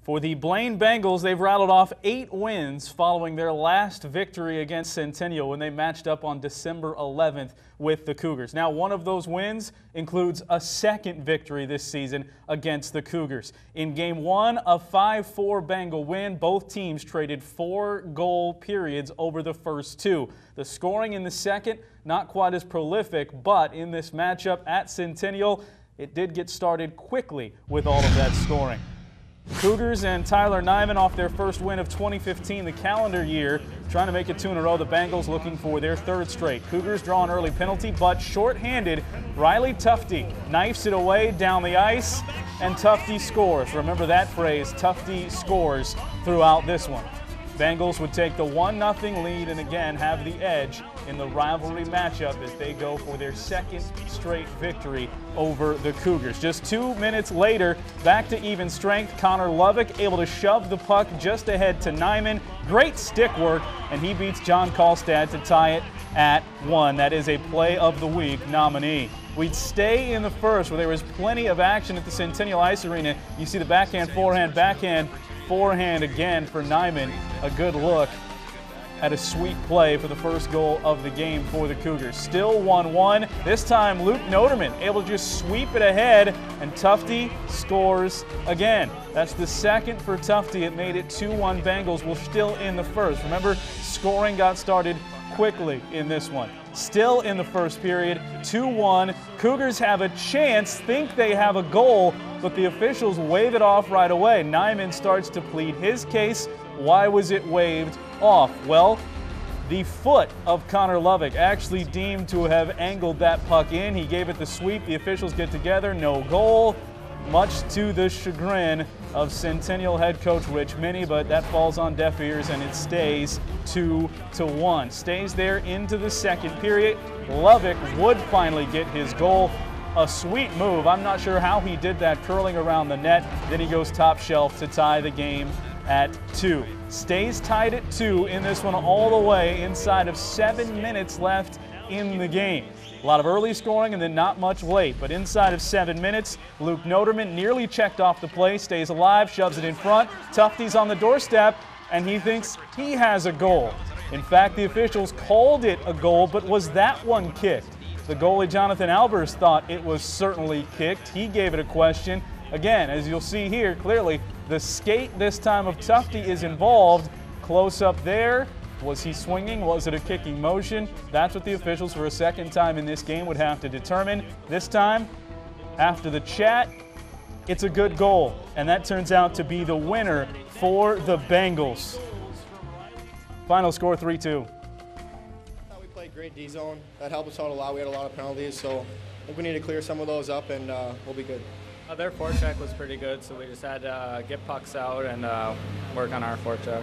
For the Blaine Bengals, they've rattled off 8 wins following their last victory against Centennial when they matched up on December 11th with the Cougars. Now, one of those wins includes a second victory this season against the Cougars. In Game 1, a 5-4 Bengal win, both teams traded 4-goal periods over the first 2. The scoring in the second, not quite as prolific, but in this matchup at Centennial, it did get started quickly with all of that scoring. Cougars and Tyler Nyman off their first win of 2015, the calendar year, trying to make it 2 in a row. The Bengals looking for their 3rd straight. Cougars draw an early penalty, but short-handed, Riley Tufte knifes it away down the ice, and Tufte scores. Remember that phrase, Tufte scores, throughout this one. Bengals would take the 1-0 lead and again have the edge in the rivalry matchup as they go for their 2nd straight victory over the Cougars. Just 2 minutes later, back to even strength. Connor Lovick able to shove the puck just ahead to Nyman. Great stick work, and he beats John Kallstad to tie it at 1. That is a Play of the Week nominee. We'd stay in the first where there was plenty of action at the Centennial Ice Arena. You see the backhand, forehand again for Nyman. A good look at a sweet play for the first goal of the game for the Cougars. Still 1-1. This time Luke Noterman able to just sweep it ahead, and Tufte scores again. That's the 2nd for Tufte. It made it 2-1 Bengals. We're still in the first. Remember, scoring got started quickly in this one. Still in the first period, 2-1. Cougars have a chance, think they have a goal, but the officials wave it off right away. Nyman starts to plead his case. Why was it waved off? Well, the foot of Connor Lovick actually deemed to have angled that puck in. He gave it the sweep. The officials get together. No goal, much to the chagrin of Centennial head coach Rich Minnie, but that falls on deaf ears and it stays 2-1. Stays there into the 2nd period. Lovick would finally get his goal. A sweet move. I'm not sure how he did that, curling around the net. Then he goes top shelf to tie the game at 2. Stays tied at 2 in this one all the way inside of 7 minutes left in the game. A lot of early scoring and then not much late, but inside of 7 minutes, Luke Noterman nearly checked off the play, stays alive, shoves it in front. Tufte's on the doorstep, and he thinks he has a goal. In fact, the officials called it a goal, but was that one kicked? The goalie, Jonathan Albers, thought it was certainly kicked. He gave it a question. Again, as you'll see here, clearly the skate this time of Tufte is involved. Close up there. Was he swinging? Was it a kicking motion? That's what the officials for a 2nd time in this game would have to determine. This time, after the chat, it's a good goal. And that turns out to be the winner for the Bengals. Final score 3-2. We played great D-zone. That helped us out a lot. We had a lot of penalties, so I think we need to clear some of those up and we'll be good. Their forecheck was pretty good, so we just had to get pucks out and work on our forecheck.